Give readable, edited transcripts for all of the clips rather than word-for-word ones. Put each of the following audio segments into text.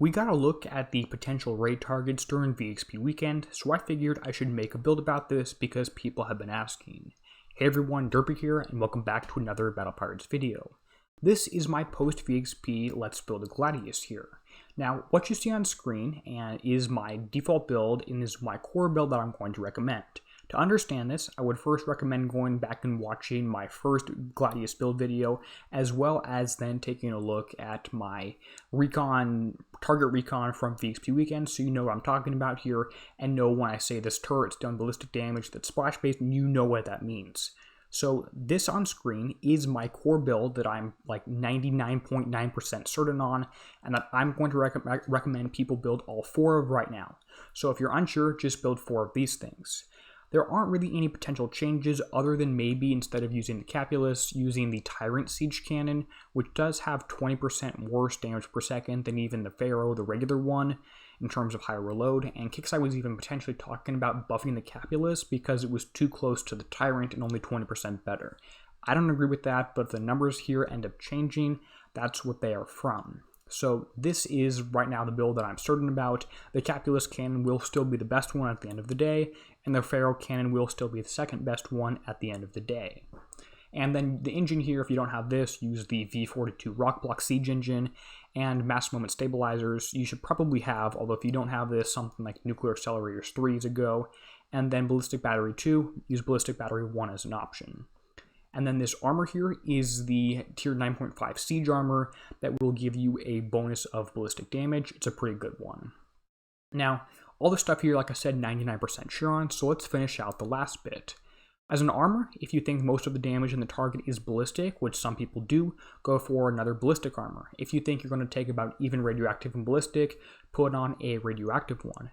We got a look at the potential raid targets during VXP weekend, so I figured I should make a build about this because people have been asking. Hey everyone, Derpy here, and welcome back to another Battle Pirates video. This is my post VXP Let's Build a Gladius here. Now, what you see on screen is my default build and is my core build that I'm going to recommend. To understand this, I would first recommend going back and watching my first Gladius build video, as well as then taking a look at my target recon from VXP weekend, so you know what I'm talking about here, and know when I say this turret's done ballistic damage that's splash based, you know what that means. So this on screen is my core build that I'm like 99.9% certain on, and that I'm going to recommend people build all 4 of right now. So if you're unsure, just build 4 of these things. There aren't really any potential changes other than maybe instead of using the Capulus, using the Tyrant Siege Cannon, which does have 20% worse damage per second than even the Pharaoh, the regular one, in terms of higher reload, and Kixeye was even potentially talking about buffing the Capulus because it was too close to the Tyrant and only 20% better. I don't agree with that, but if the numbers here end up changing, that's what they are from. So this is right now the build that I'm certain about. The Capulus cannon will still be the best one at the end of the day, and the Pharaoh cannon will still be the second best one at the end of the day. And then the engine here, if you don't have this, use the V42 Rock Block Siege engine and mass moment stabilizers. You should probably have, although if you don't have this, something like Nuclear Accelerators 3 is a go. And then Ballistic Battery 2, use Ballistic Battery 1 as an option. And then this armor here is the tier 9.5 siege armor that will give you a bonus of ballistic damage. It's a pretty good one. Now, all the stuff here, like I said, 99% sure on, so let's finish out the last bit. As an armor, if you think most of the damage in the target is ballistic, which some people do, go for another ballistic armor. If you think you're going to take about even radioactive and ballistic, put on a radioactive one.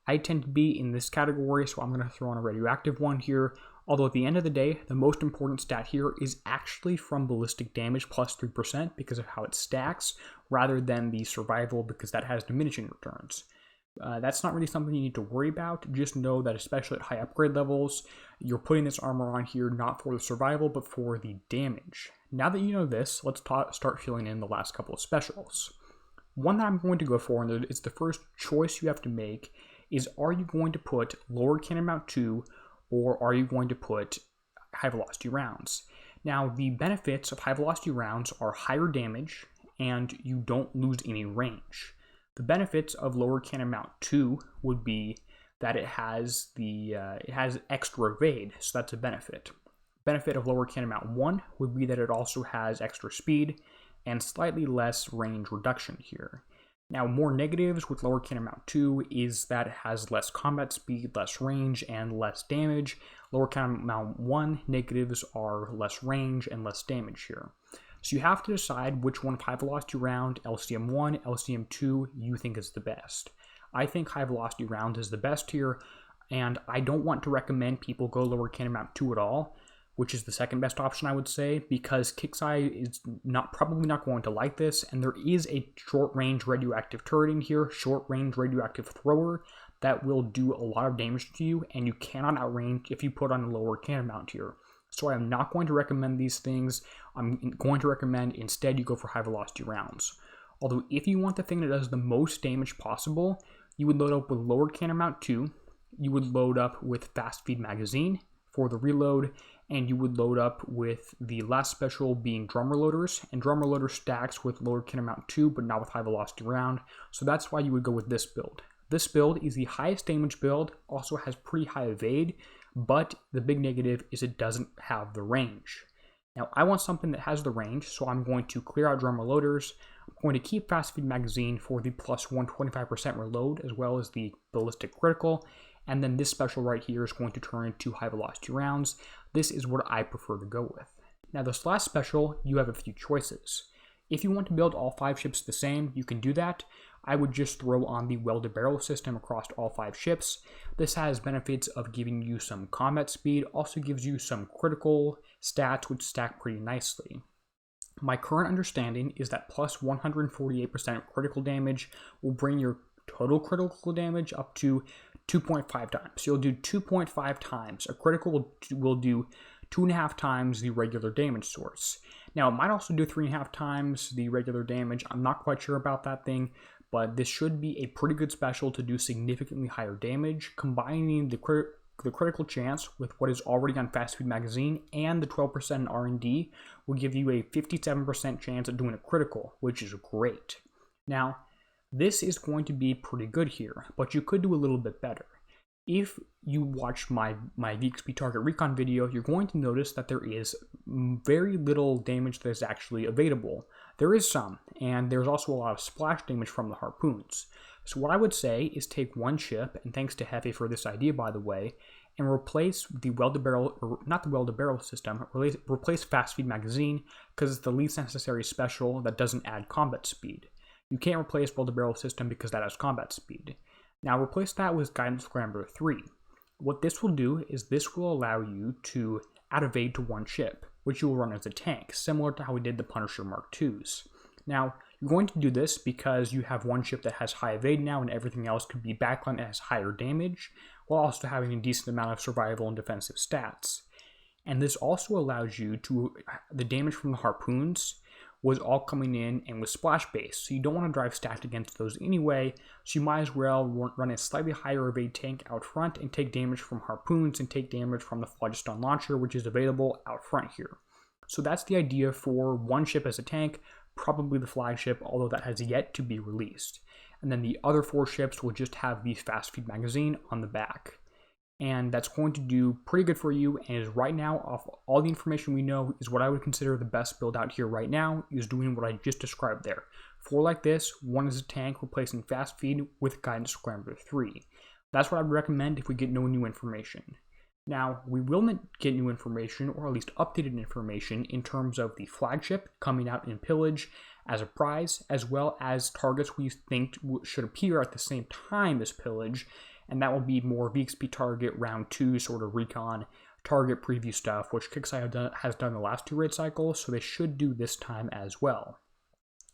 I tend to be in this category, so I'm going to throw on a radioactive one here. Although at the end of the day, the most important stat here is actually from ballistic damage plus 3% because of how it stacks, rather than the survival because that has diminishing returns. That's not really something you need to worry about. Just know that especially at high upgrade levels, you're putting this armor on here not for the survival, but for the damage. Now that you know this, let's start filling in the last couple of specials. One that I'm going to go for, and it's the first choice you have to make, is are you going to put lower cannon mount 2 or are you going to put high velocity rounds? Now, the benefits of high velocity rounds are higher damage and you don't lose any range. The benefits of lower cannon mount 2 would be that it has extra evade, so that's a benefit. Benefit of lower cannon mount 1 would be that it also has extra speed and slightly less range reduction here. Now, more negatives with lower cannon mount 2 is that it has less combat speed, less range, and less damage. Lower cannon mount 1 negatives are less range and less damage here. So you have to decide which one of high velocity round, LCM 1, LCM 2 you think is the best. I think high velocity round is the best here, and I don't want to recommend people go lower cannon mount 2 at all, which is the second best option I would say, because Kixeye is probably not going to like this, and there is a short range radioactive turret in here, short range radioactive thrower, that will do a lot of damage to you, and you cannot outrange if you put on a lower cannon mount here. So I am not going to recommend these things. I'm going to recommend instead you go for high velocity rounds. Although if you want the thing that does the most damage possible, you would load up with lower cannon mount 2, you would load up with fast feed magazine for the reload, and you would load up with the last special being drum reloaders, and drum reloader stacks with lower cannon mount 2 but not with high velocity round, so that's why you would go with this build. This build is the highest damage build, also has pretty high evade, but the big negative is it doesn't have the range. Now I want something that has the range, so I'm going to clear out drum reloaders. I'm going to keep fast feed magazine for the plus 125% reload as well as the ballistic critical, and then this special right here is going to turn into high velocity rounds. This is what I prefer to go with. Now this last special, you have a few choices. If you want to build all 5 ships the same, you can do that. I would just throw on the welded barrel system across all 5 ships. This has benefits of giving you some combat speed, also gives you some critical stats which stack pretty nicely. My current understanding is that plus 148% critical damage will bring your total critical damage up to 2.5 times. So you'll do 2.5 times. A critical will do 2.5 times the regular damage source. Now, it might also do 3.5 times the regular damage. I'm not quite sure about that thing, but this should be a pretty good special to do significantly higher damage. Combining the critical chance with what is already on fast feed magazine and the 12% in R&D will give you a 57% chance of doing a critical, which is great. Now, this is going to be pretty good here, but you could do a little bit better. If you watch my VXP target recon video, you're going to notice that there is very little damage that is actually available. There is some, and there's also a lot of splash damage from the harpoons. So what I would say is take one ship, and thanks to Hefe for this idea, by the way, and replace the weld-to-barrel, or not the weld-to-barrel system, replace fast feed magazine, because it's the least necessary special that doesn't add combat speed. You can't replace weld-to-barrel system because that has combat speed. Now replace that with Guidance Scrambler 3. What this will do is this will allow you to add evade to one ship, which you will run as a tank, similar to how we did the Punisher Mark IIs. Now, you're going to do this because you have one ship that has high evade now and everything else could be backline that has higher damage, while also having a decent amount of survival and defensive stats. And this also allows you to, the damage from the harpoons was all coming in and was splash based, so you don't want to drive stacked against those anyway, so you might as well run a slightly higher evade tank out front and take damage from harpoons and take damage from the phlogiston launcher, which is available out front here. So that's the idea for one ship as a tank, probably the flagship, although that has yet to be released. And then the other 4 ships will just have the fast feed magazine on the back. And that's going to do pretty good for you, and is right now, off all the information we know, is what I would consider the best build out here right now, is doing what I just described there. 4 like this, 1 is a tank replacing fast feed with Guidance Scrambler 3. That's what I would recommend if we get no new information. Now, we will get new information, or at least updated information, in terms of the flagship coming out in Pillage as a prize, as well as targets we think should appear at the same time as Pillage, and that will be more VXP target round 2 sort of recon target preview stuff, which Kixeye has done the last 2 raid cycles, so they should do this time as well.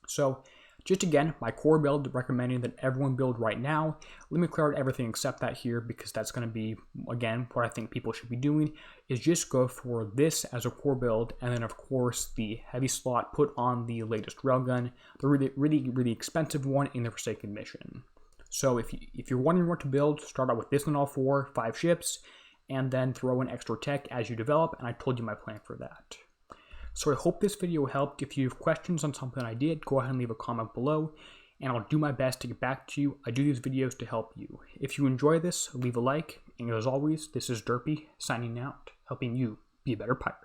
So, just again, my core build recommending that everyone build right now. Let me clear out everything except that here, because that's going to be, again, what I think people should be doing, is just go for this as a core build, and then of course the heavy slot put on the latest railgun, the really expensive one in the Forsaken mission. So if you're wondering what to build, start out with this on all 4, 5 ships, and then throw in extra tech as you develop, and I told you my plan for that. So I hope this video helped. If you have questions on something I did, go ahead and leave a comment below, and I'll do my best to get back to you. I do these videos to help you. If you enjoy this, leave a like, and as always, this is Derpy signing out, helping you be a better pirate.